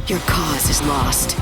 Your cause is lost.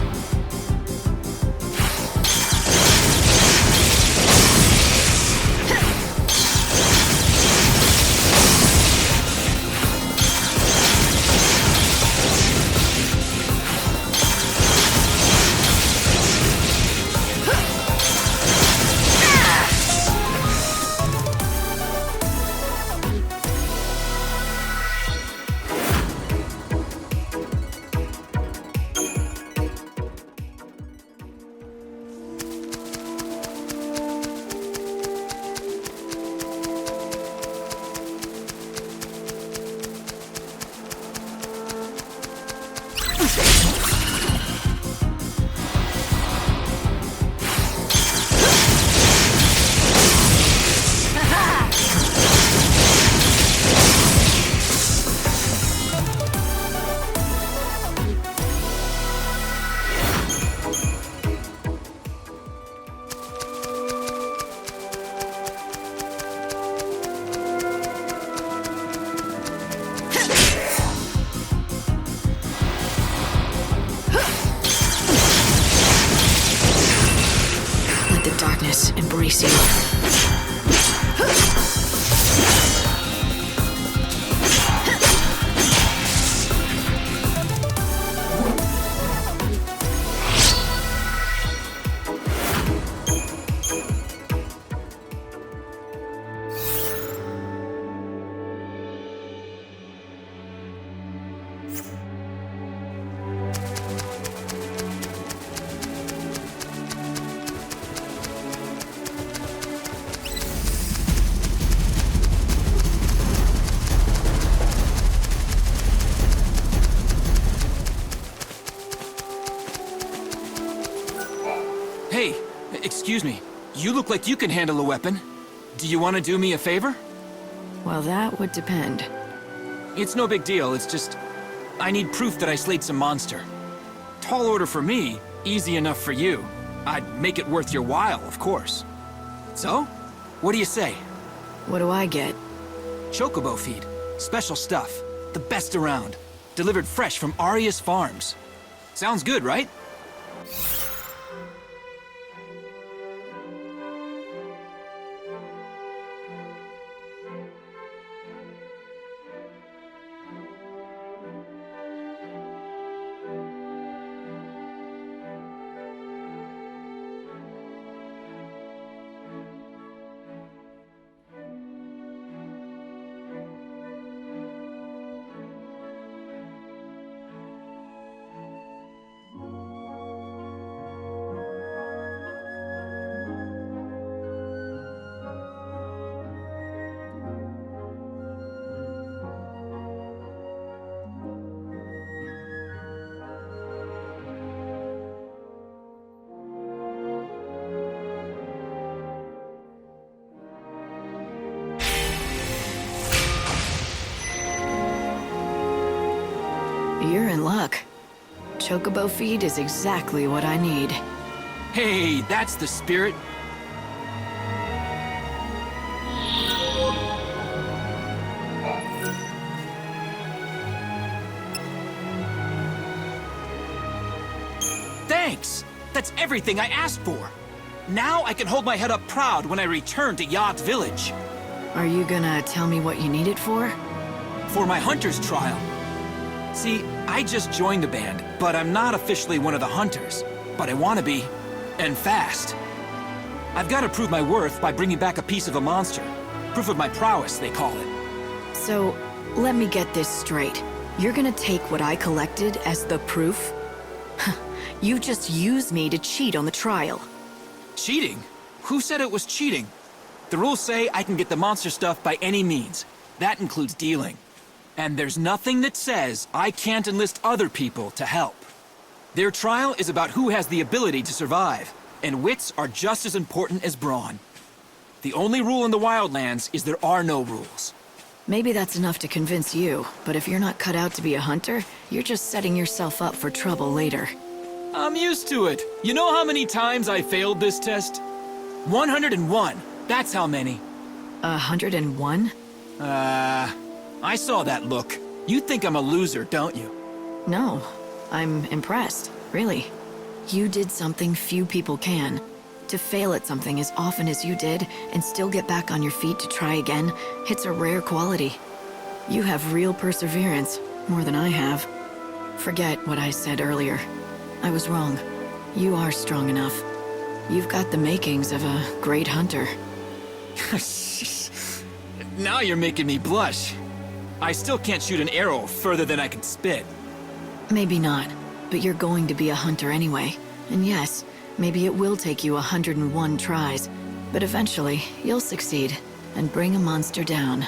Darkness embrace you. Hey, excuse me. You look like you can handle a weapon. Do you want to do me a favor? Well, that would depend. It's no big deal, it's just... I need proof that I slayed some monster. Tall order for me, easy enough for you. I'd make it worth your while, of course. So, what do you say? What do I get? Chocobo feed. Special stuff. The best around. Delivered fresh from Arias Farms. Sounds good, right? You're in luck. Chocobo feed is exactly what I need. Hey, that's the spirit. Thanks! That's everything I asked for. Now I can hold my head up proud when I return to Yog's village. Are you gonna tell me what you need it for? For my hunter's trial. See, I just joined the band, but I'm not officially one of the hunters. But I want to be, and fast. I've got to prove my worth by bringing back a piece of a monster. Proof of my prowess, they call it. So, let me get this straight. You're gonna take what I collected as the proof? You just used me to cheat on the trial. Cheating? Who said it was cheating? The rules say I can get the monster stuff by any means. That includes dealing. And there's nothing that says I can't enlist other people to help. Their trial is about who has the ability to survive, and wits are just as important as brawn. The only rule in the Wildlands is there are no rules. Maybe that's enough to convince you, but if you're not cut out to be a hunter, you're just setting yourself up for trouble later. I'm used to it. You know how many times I failed this test? 101. That's how many. 101? I saw that look. You think I'm a loser, don't you? No. I'm impressed, really. You did something few people can. To fail at something as often as you did and still get back on your feet to try again, it's a rare quality. You have real perseverance, more than I have. Forget what I said earlier. I was wrong. You are strong enough. You've got the makings of a great hunter. Now you're making me blush. I still can't shoot an arrow further than I can spit. Maybe not, but you're going to be a hunter anyway. And yes, maybe it will take you 101 tries, but eventually you'll succeed and bring a monster down.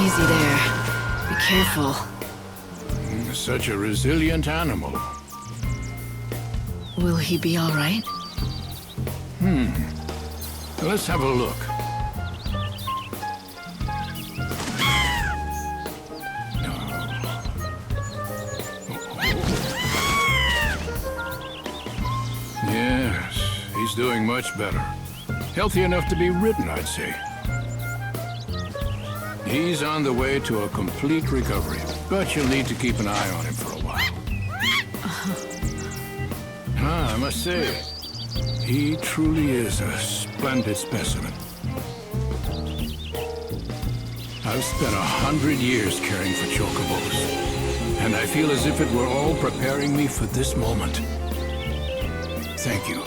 Easy there. Be careful. Such a resilient animal. Will he be all right? Let's have a look. Yes, he's doing much better. Healthy enough to be ridden, I'd say. He's on the way to a complete recovery, but you'll need to keep an eye on him for a while. I must say, he truly is a splendid specimen. I've spent 100 years caring for chocobos, and I feel as if it were all preparing me for this moment. Thank you.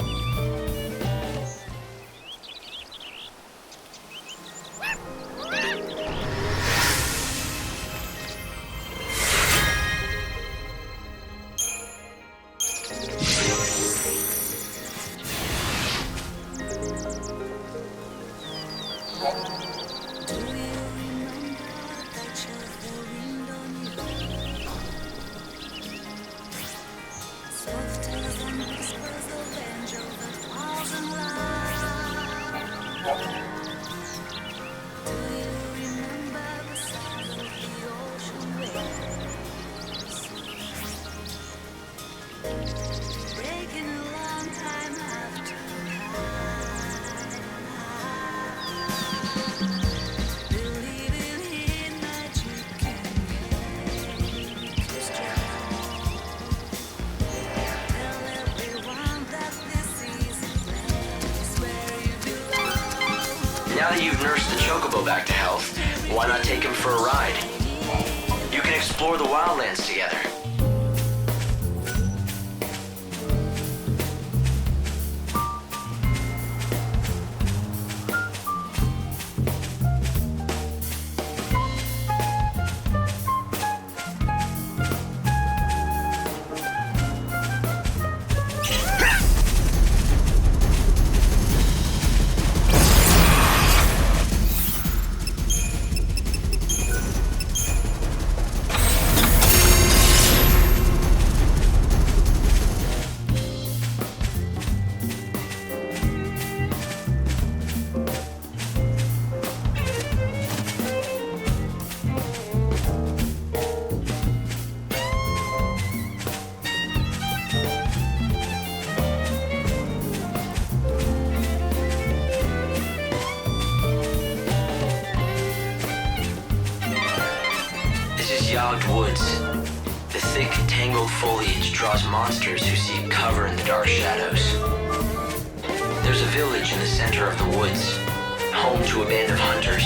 Now that you've nursed the chocobo back to health, why not take him for a ride? You can explore the wildlands together. waterlogged woods. The thick, tangled foliage draws monsters who seek cover in the dark shadows. There's a village in the center of the woods, home to a band of hunters.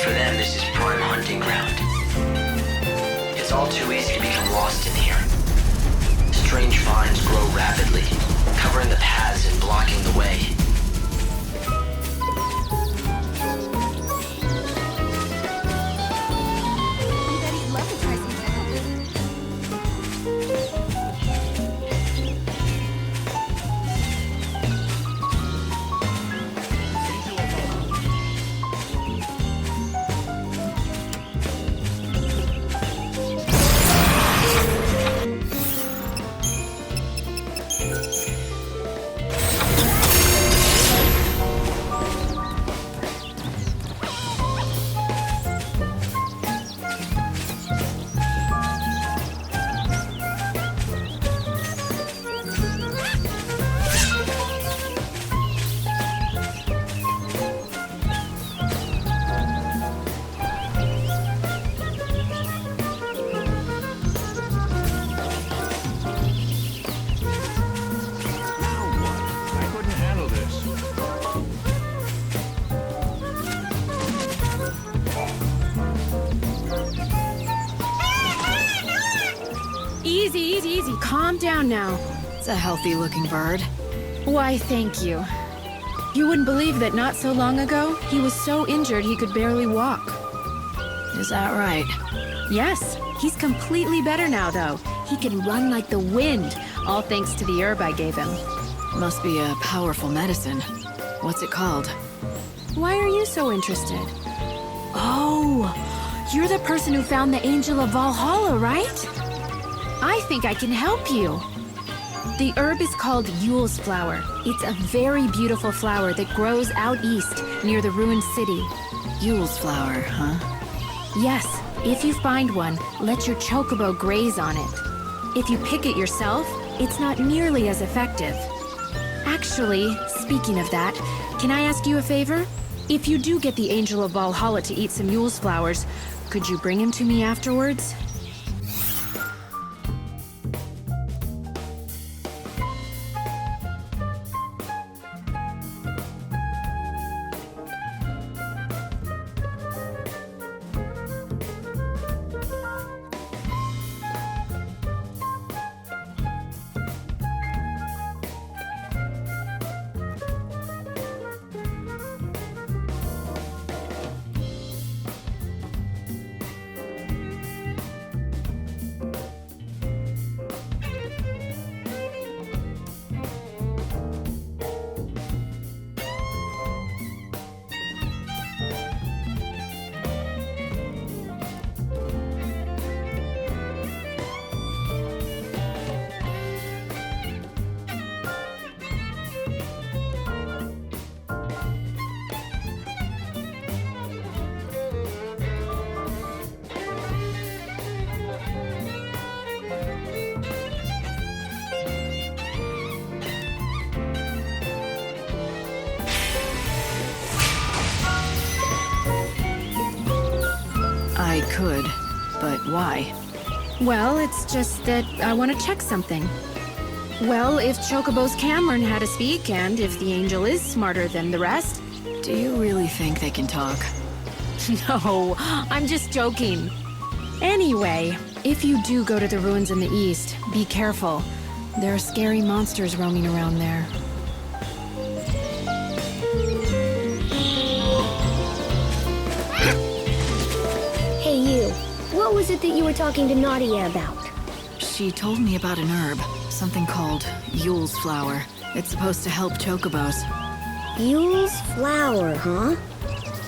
For them, this is prime hunting ground. It's all too easy to become lost in here. Strange vines grow rapidly, covering the paths and blocking the way. Easy, calm down now. It's a healthy-looking bird. Why, thank you. You wouldn't believe that not so long ago, he was so injured he could barely walk. Is that right? Yes, he's completely better now, though. He can run like the wind, all thanks to the herb I gave him. Must be a powerful medicine. What's it called? Why are you so interested? Oh, you're the person who found the Angel of Valhalla, right? I think I can help you. The herb is called Yule's flower. It's a very beautiful flower that grows out east near the ruined city. Yule's flower, huh? Yes, if you find one, let your chocobo graze on it. If you pick it yourself, it's not nearly as effective. Actually, speaking of that, can I ask you a favor? If you do get the Angel of Valhalla to eat some Yule's flowers, could you bring him to me afterwards? I could, but why? Well, it's just that I want to check something. Well, if chocobos can learn how to speak, and if the angel is smarter than the rest... Do you really think they can talk? No, I'm just joking. Anyway, if you do go to the ruins in the east, be careful. There are scary monsters roaming around there. Hey you, what was it that you were talking to Nadia about? She told me about an herb, something called Yule's flower. It's supposed to help chocobos. Yule's flower, huh?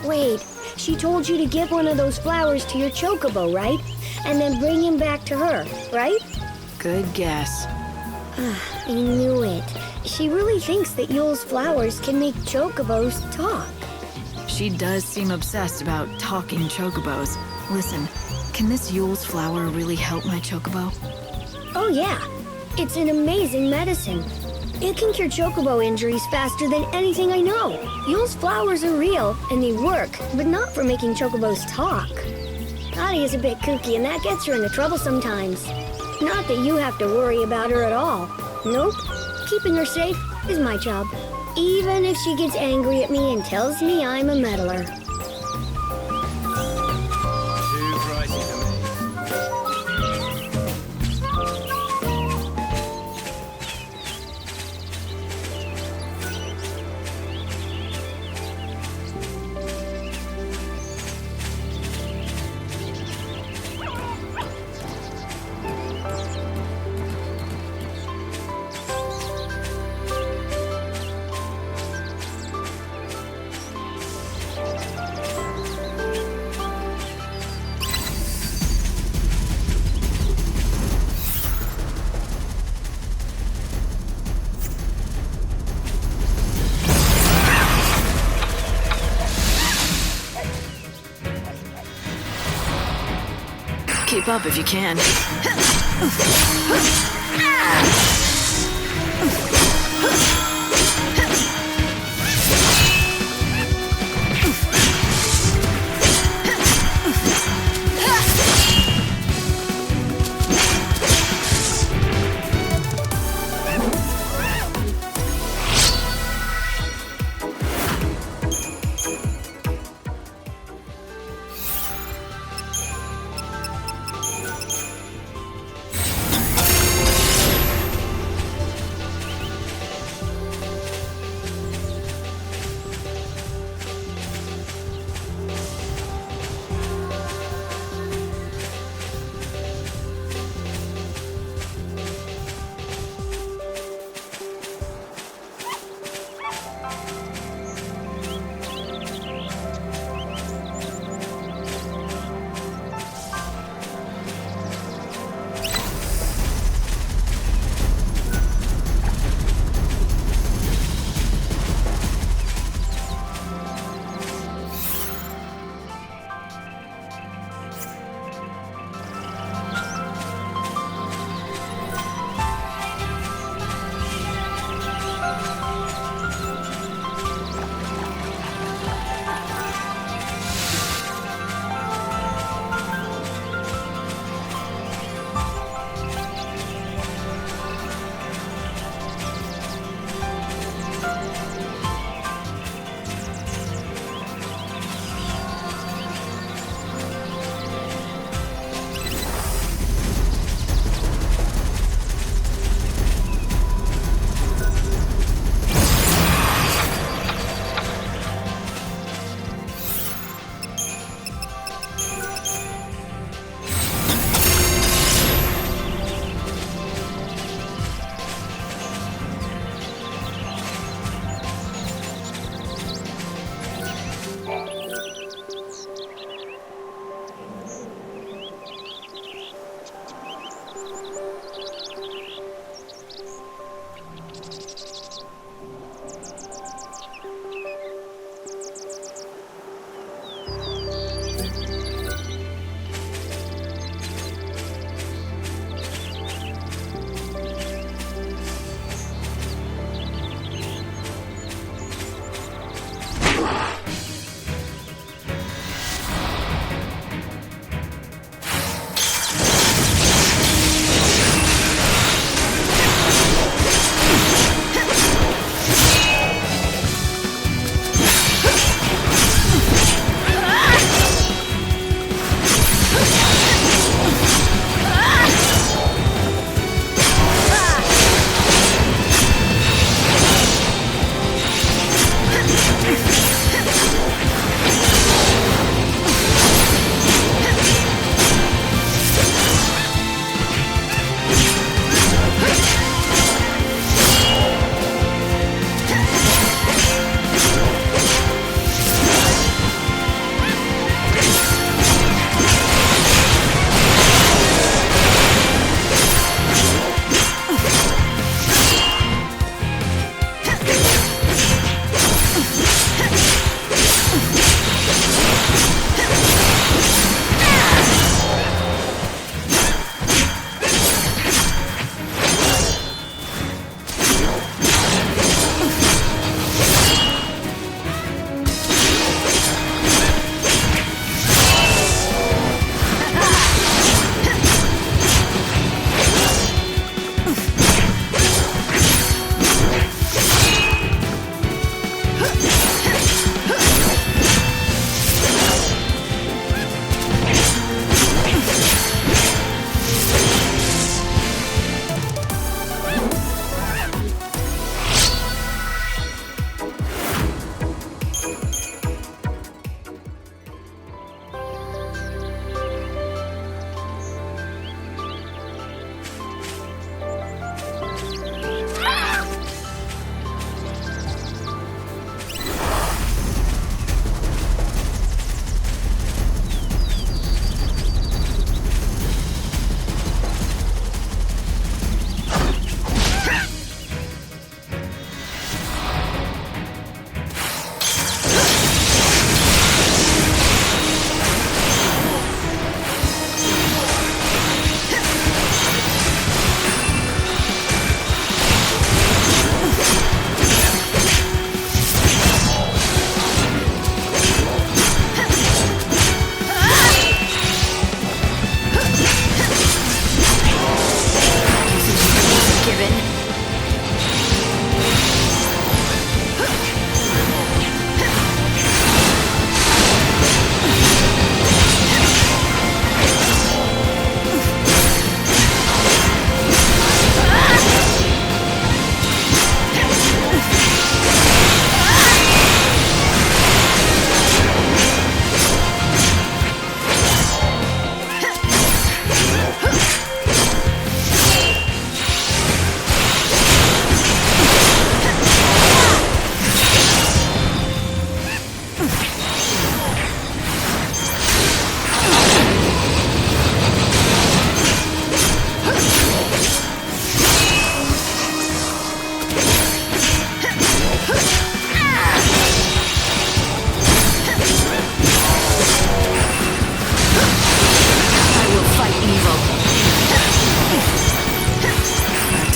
Wait, she told you to give one of those flowers to your chocobo, right? And then bring him back to her, right? Good guess. I knew it. She really thinks that Yule's flowers can make chocobos talk. She does seem obsessed about talking chocobos. Listen, can this Yule's flower really help my chocobo? Oh yeah, it's an amazing medicine. It can cure chocobo injuries faster than anything I know. Yule's flowers are real, and they work, but not for making chocobos talk. Adi is a bit kooky and that gets her into trouble sometimes. Not that you have to worry about her at all. Nope. Keeping her safe is my job. Even if she gets angry at me and tells me I'm a meddler. Too pricey for me. Keep up if you can.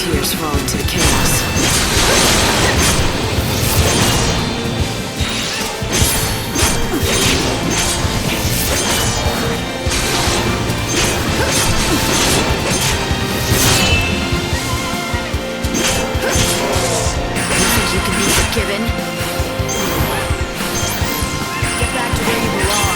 tears fall into the chaos. You think you can be forgiven? Get back to where you belong.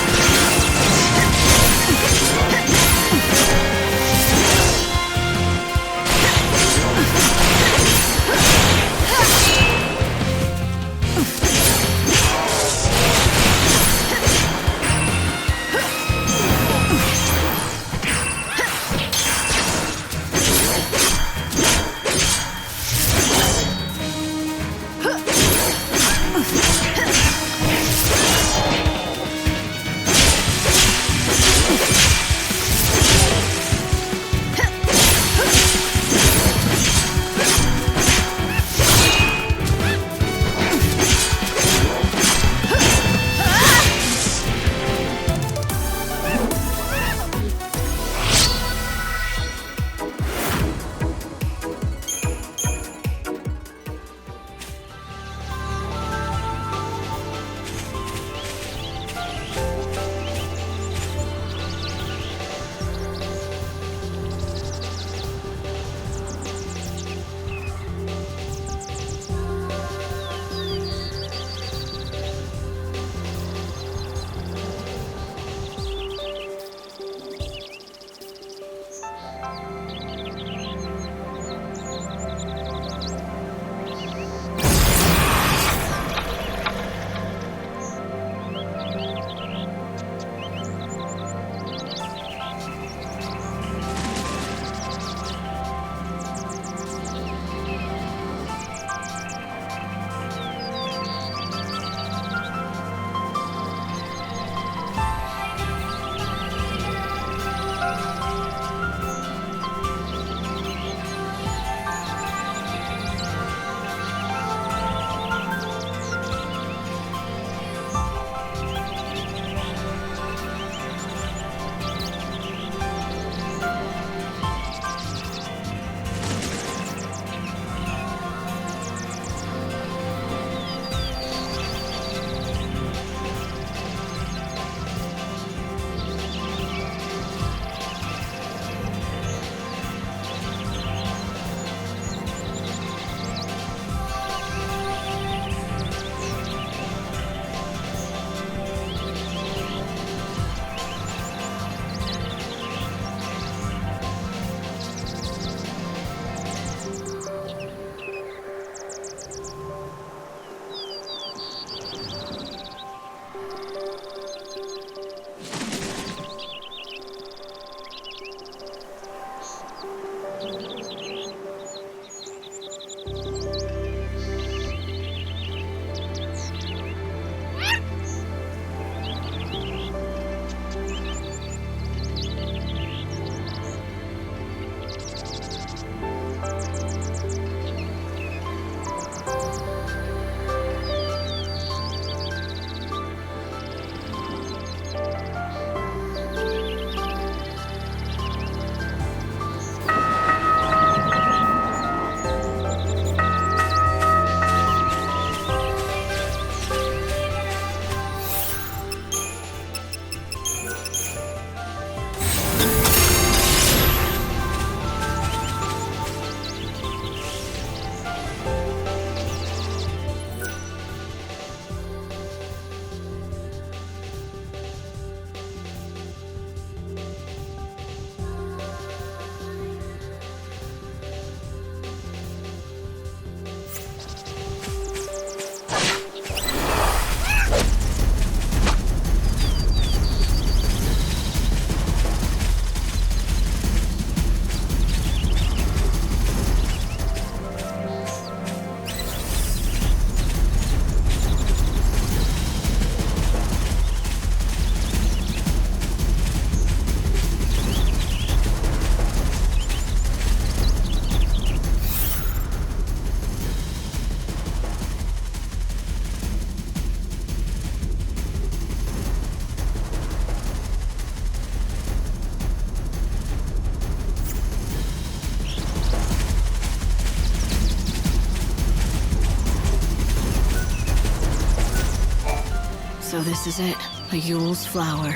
So this is it, a Yule's flower.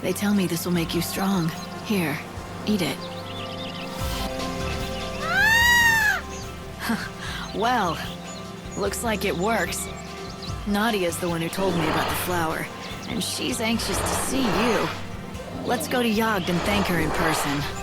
They tell me this will make you strong. Here, eat it. Well, looks like it works. Nadia's the one who told me about the flower, and she's anxious to see you. Let's go to Yogd and thank her in person.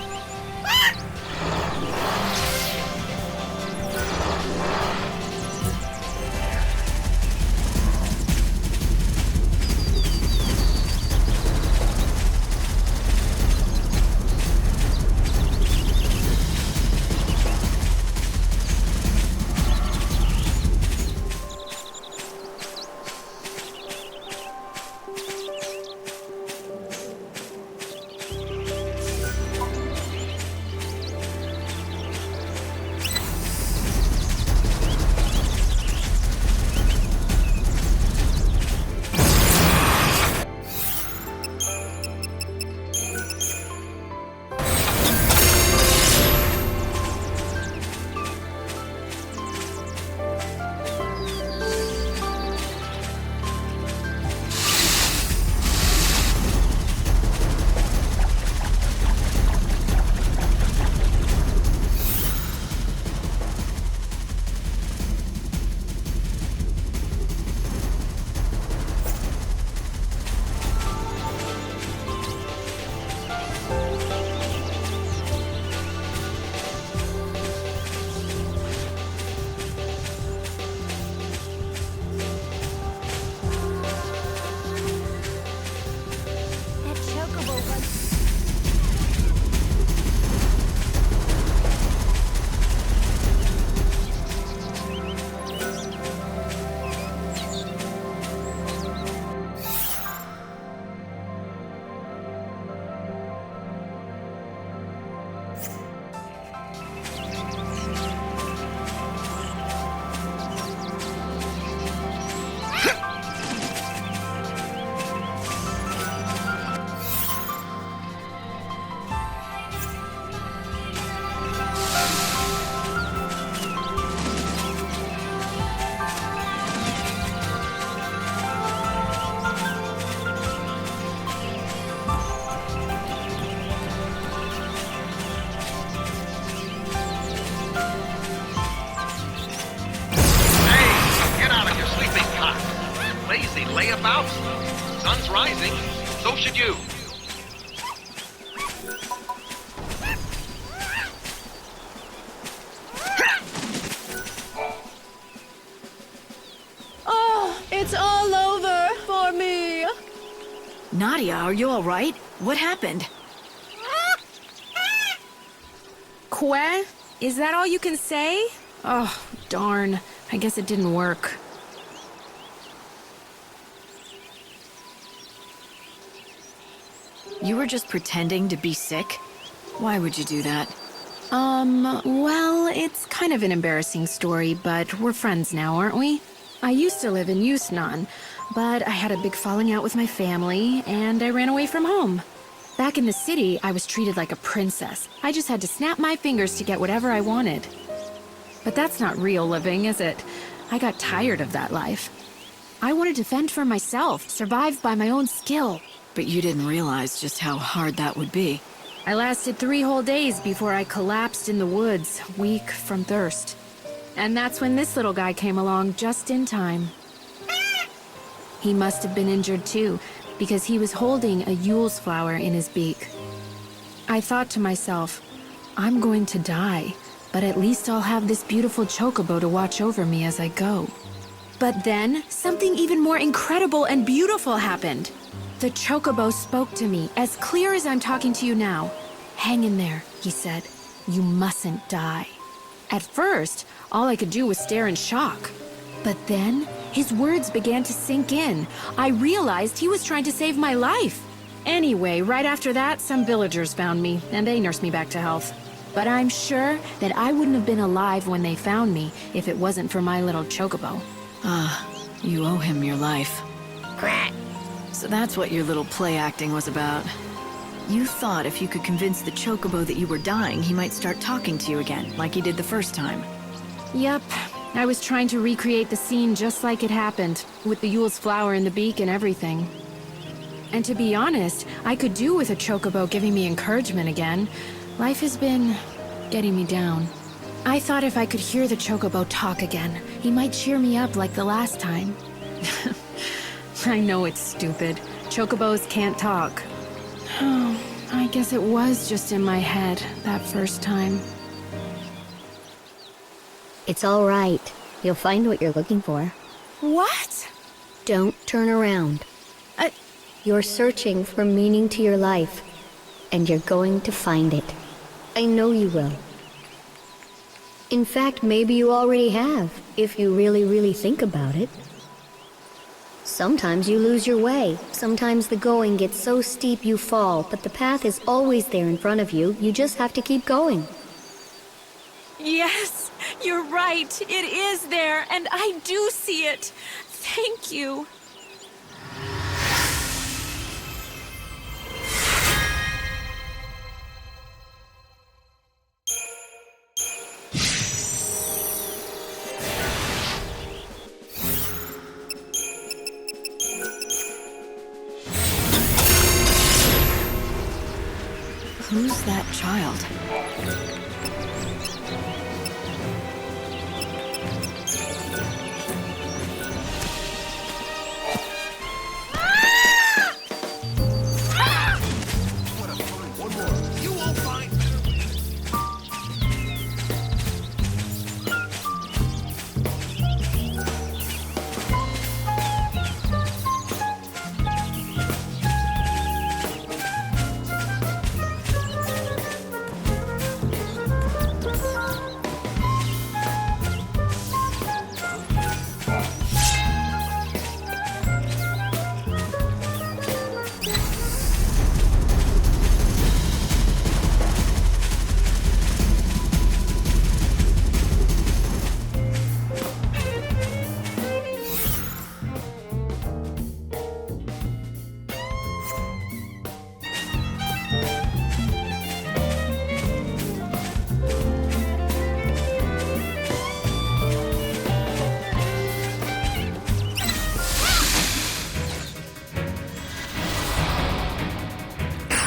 Lazy layabouts? Sun's rising. So should you. Oh, it's all over for me. Nadia, are you all right? What happened? Que? Is that all you can say? Oh, darn. I guess it didn't work. You were just pretending to be sick? Why would you do that? Well, it's kind of an embarrassing story, but we're friends now, aren't we? I used to live in Yusnan, but I had a big falling out with my family, and I ran away from home. Back in the city, I was treated like a princess. I just had to snap my fingers to get whatever I wanted. But that's not real living, is it? I got tired of that life. I wanted to fend for myself, survive by my own skill. But you didn't realize just how hard that would be. I lasted 3 whole days before I collapsed in the woods, weak from thirst. And that's when this little guy came along just in time. He must have been injured too, because he was holding a Yule's flower in his beak. I thought to myself, I'm going to die, but at least I'll have this beautiful chocobo to watch over me as I go. But then, something even more incredible and beautiful happened. The chocobo spoke to me, as clear as I'm talking to you now. Hang in there, he said. You mustn't die. At first, all I could do was stare in shock. But then, his words began to sink in. I realized he was trying to save my life. Anyway, right after that, some villagers found me, and they nursed me back to health. But I'm sure that I wouldn't have been alive when they found me if it wasn't for my little chocobo. Ah, you owe him your life. Quack. So that's what your little play acting was about. You thought if you could convince the chocobo that you were dying, he might start talking to you again, like he did the first time. Yep, I was trying to recreate the scene just like it happened, with the Yule's flower in the beak and everything. And to be honest, I could do with a chocobo giving me encouragement again. Life has been getting me down. I thought if I could hear the chocobo talk again, he might cheer me up like the last time. I know it's stupid. Chocobos can't talk. Oh, I guess it was just in my head that first time. It's all right. You'll find what you're looking for. What? Don't turn around. You're searching for meaning to your life, and you're going to find it. I know you will. In fact, maybe you already have, if you really, really think about it. Sometimes you lose your way. Sometimes the going gets so steep you fall, but the path is always there in front of you. You just have to keep going. Yes, you're right. It is there, and I do see it. Thank you. Who's that child?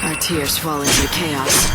Our tears fall into chaos.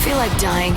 Feel like dying.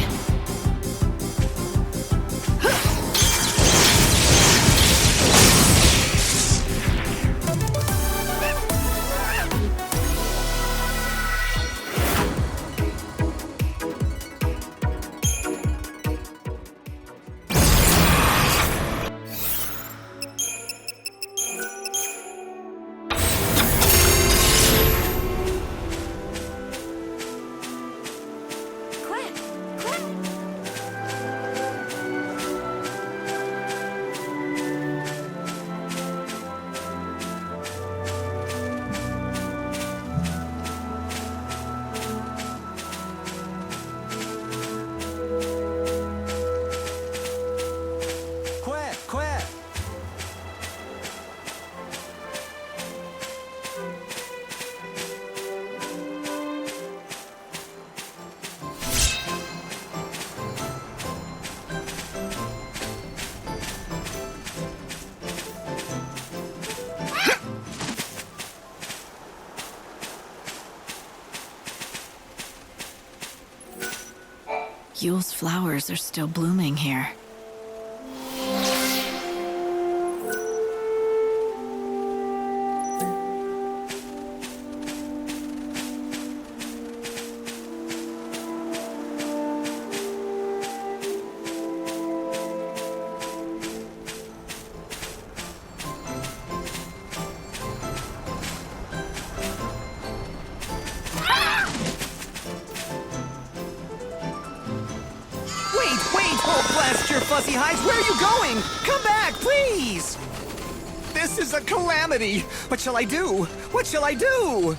Yule's flowers are still blooming here. Wait! Oh, blast your fuzzy hides! Where are you going? Come back, please! This is a calamity! What shall I do? What shall I do?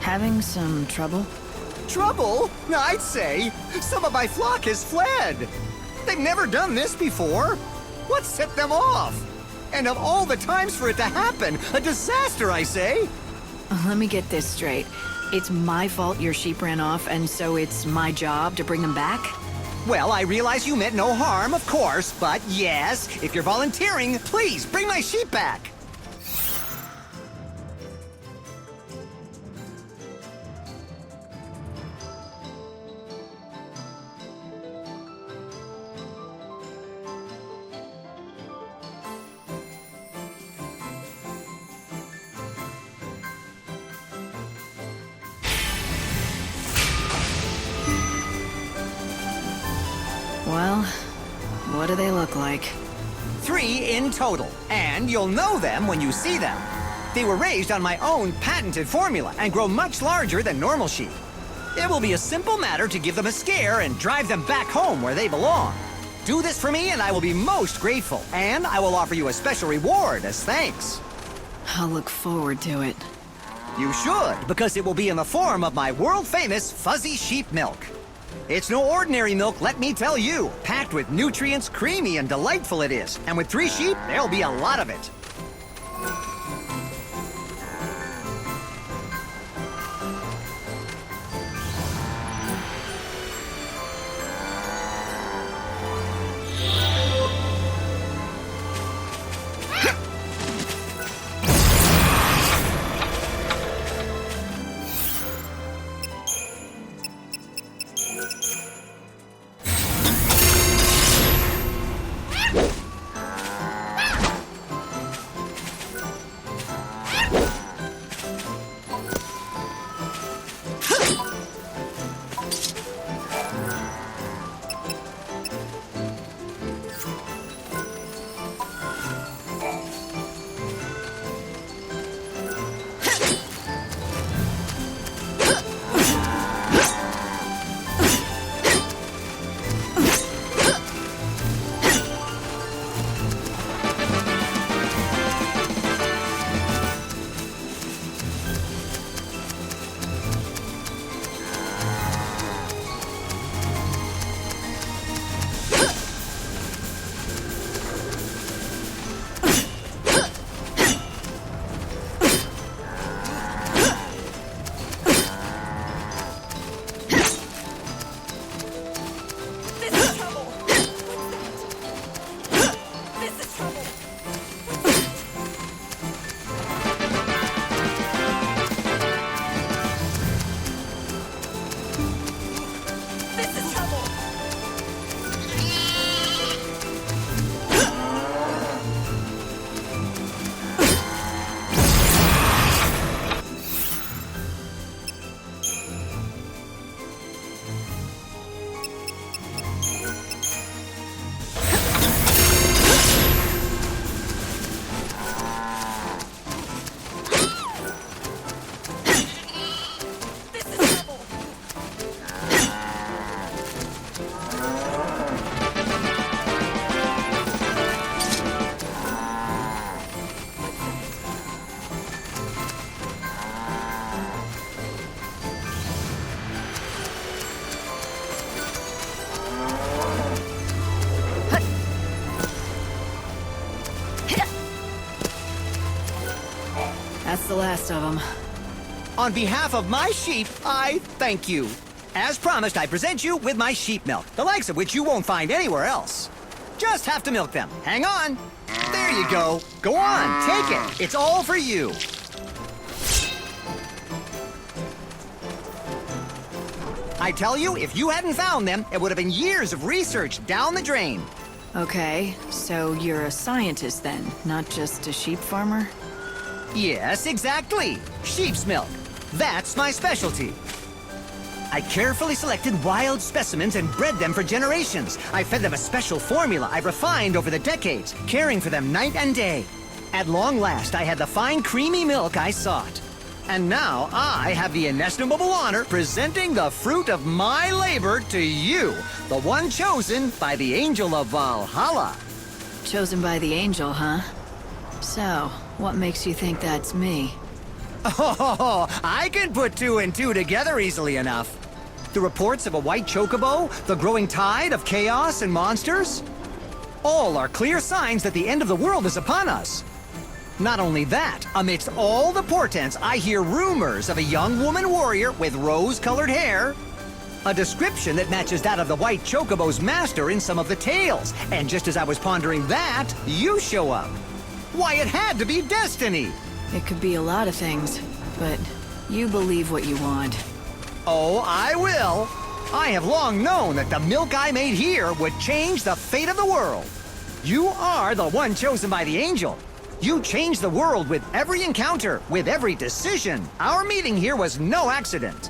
Having some trouble? Trouble? I'd say. Some of my flock has fled. They've never done this before. What set them off? And of all the times for it to happen, a disaster, I say. Let me get this straight. It's my fault your sheep ran off, and so it's my job to bring them back? Well, I realize you meant no harm, of course, but yes, if you're volunteering, please bring my sheep back. Well, what do they look like? 3 in total, and you'll know them when you see them. They were raised on my own patented formula and grow much larger than normal sheep. It will be a simple matter to give them a scare and drive them back home where they belong. Do this for me and I will be most grateful, and I will offer you a special reward as thanks. I'll look forward to it. You should, because it will be in the form of my world-famous fuzzy sheep milk. It's no ordinary milk, let me tell you. Packed with nutrients, creamy and delightful it is. And with 3 sheep, there'll be a lot of it. That's the last of them. On behalf of my sheep, I thank you. As promised, I present you with my sheep milk, the likes of which you won't find anywhere else. Just have to milk them. Hang on. There you go. Go on, take it. It's all for you. I tell you, if you hadn't found them, it would have been years of research down the drain. Okay, so you're a scientist then, not just a sheep farmer? Yes, exactly. Sheep's milk. That's my specialty. I carefully selected wild specimens and bred them for generations. I fed them a special formula I've refined over the decades, caring for them night and day. At long last, I had the fine, creamy milk I sought. And now I have the inestimable honor presenting the fruit of my labor to you, the one chosen by the Angel of Valhalla. Chosen by the angel, huh? So, what makes you think that's me? Oh, I can put two and two together easily enough. The reports of a white chocobo, the growing tide of chaos and monsters, all are clear signs that the end of the world is upon us. Not only that, amidst all the portents, I hear rumors of a young woman warrior with rose-colored hair, a description that matches that of the white chocobo's master in some of the tales. And just as I was pondering that, you show up. Why, it had to be destiny! It could be a lot of things, but you believe what you want. Oh, I will. I have long known that the milk I made here would change the fate of the world. You are the one chosen by the angel. You changed the world with every encounter, with every decision. Our meeting here was no accident.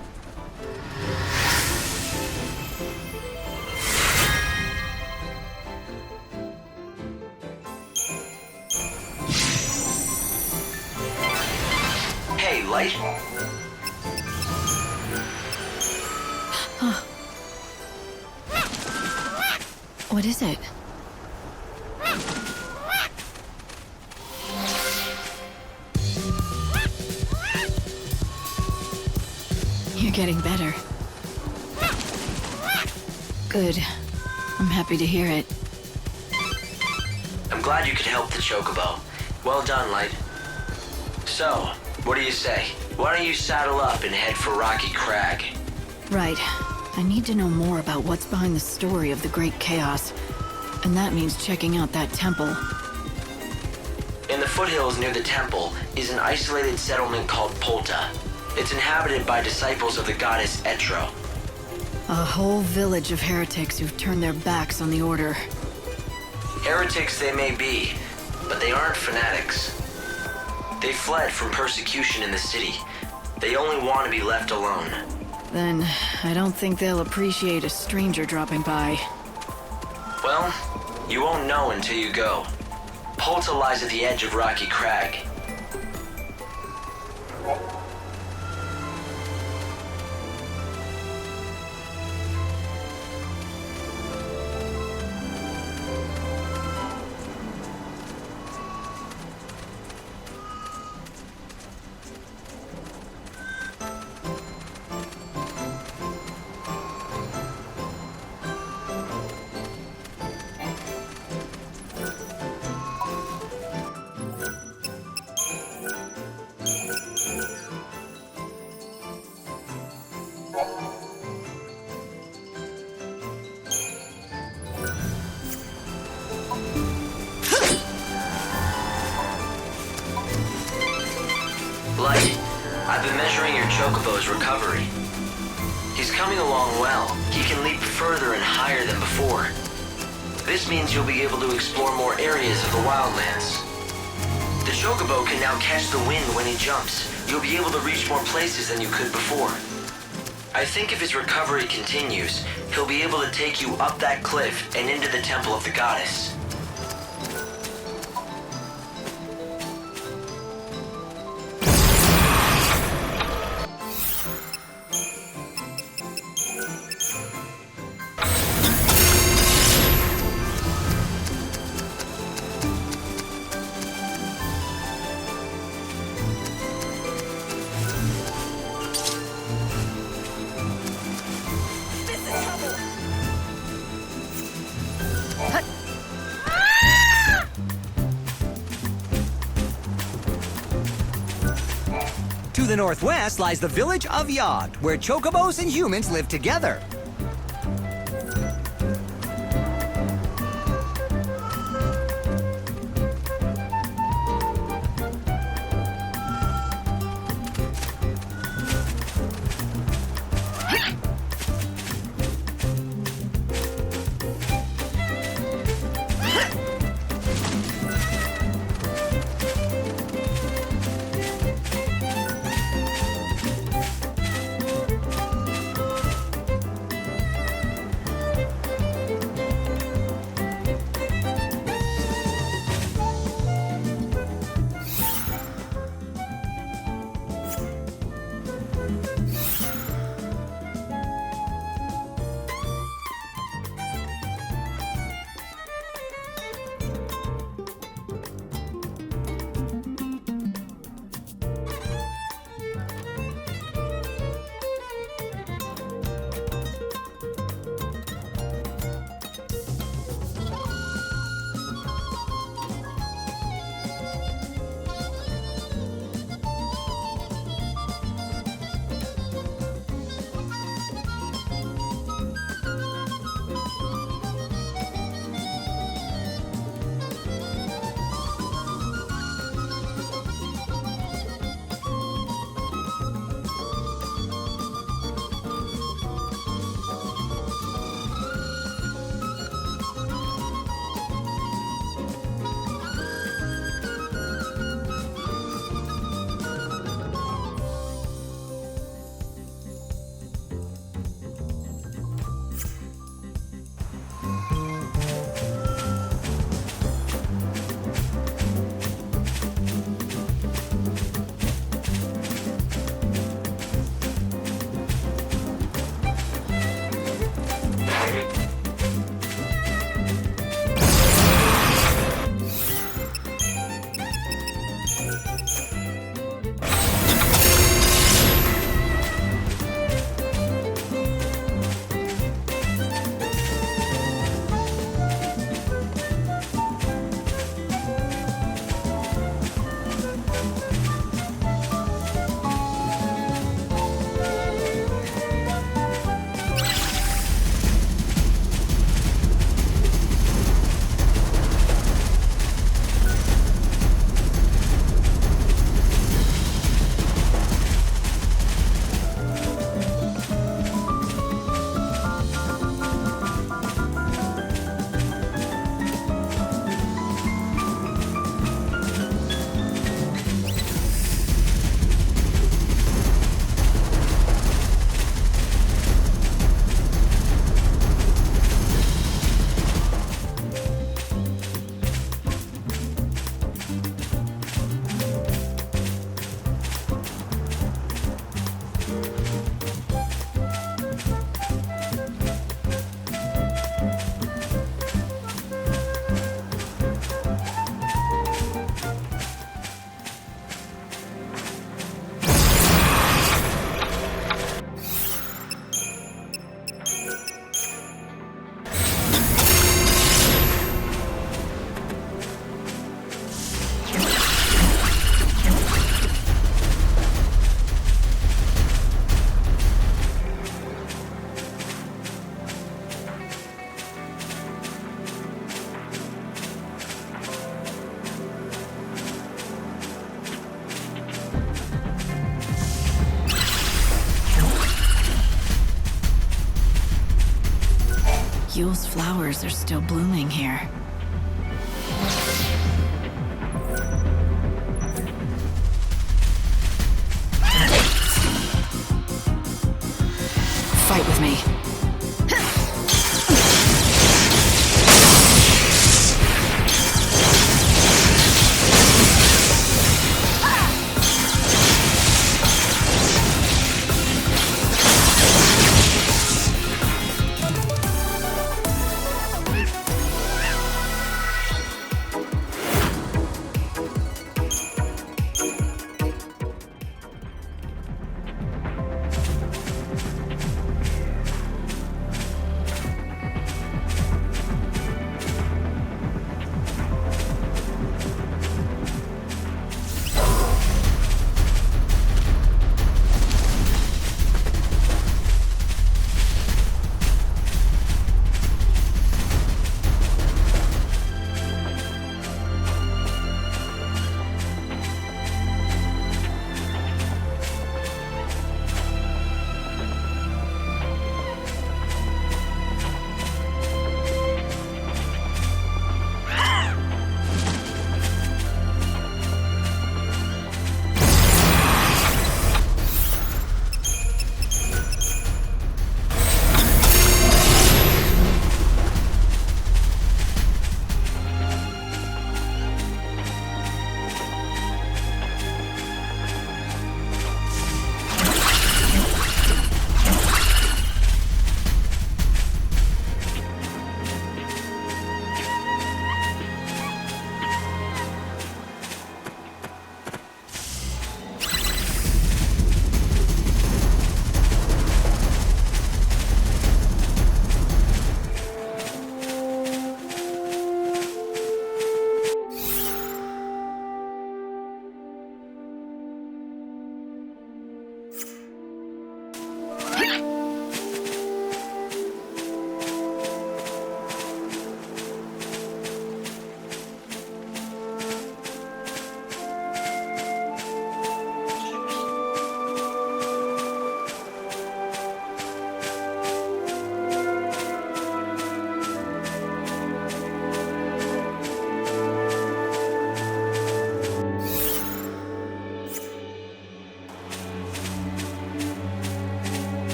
Hey, Light. What is it? You're getting better. Good. I'm happy to hear it. I'm glad you could help the Chocobo. Well done, Light. So, what do you say? Why don't you saddle up and head for Rocky Crag? Right. I need to know more about what's behind the story of the Great Chaos. And that means checking out that temple. In the foothills near the temple is an isolated settlement called Polta. It's inhabited by disciples of the goddess Etro. A whole village of heretics who've turned their backs on the Order. Heretics they may be, but they aren't fanatics. They fled from persecution in the city. They only want to be left alone. Then, I don't think they'll appreciate a stranger dropping by. Well, you won't know until you go. Polta lies at the edge of Rocky Crag. Light, I've been measuring your Chocobo's recovery. He's coming along well. He can leap further and higher than before. This means you'll be able to explore more areas of the wildlands. The Chocobo can now catch the wind when he jumps. You'll be able to reach more places than you could before. I think if his recovery continues, he'll be able to take you up that cliff and into the Temple of the Goddess. To the northwest lies the village of Yogd, where chocobos and humans live together. Yule's flowers are still blooming here. Fight with me.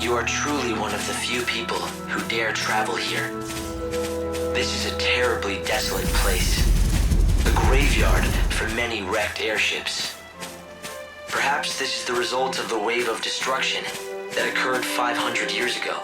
You are truly one of the few people who dare travel here. This is a terribly desolate place. A graveyard for many wrecked airships. Perhaps this is the result of the wave of destruction that occurred 500 years ago.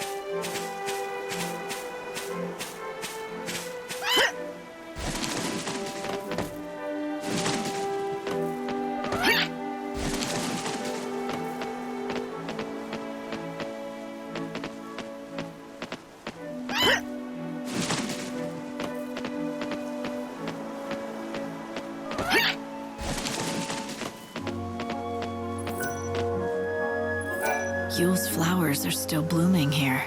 Yule's flowers are still blooming here.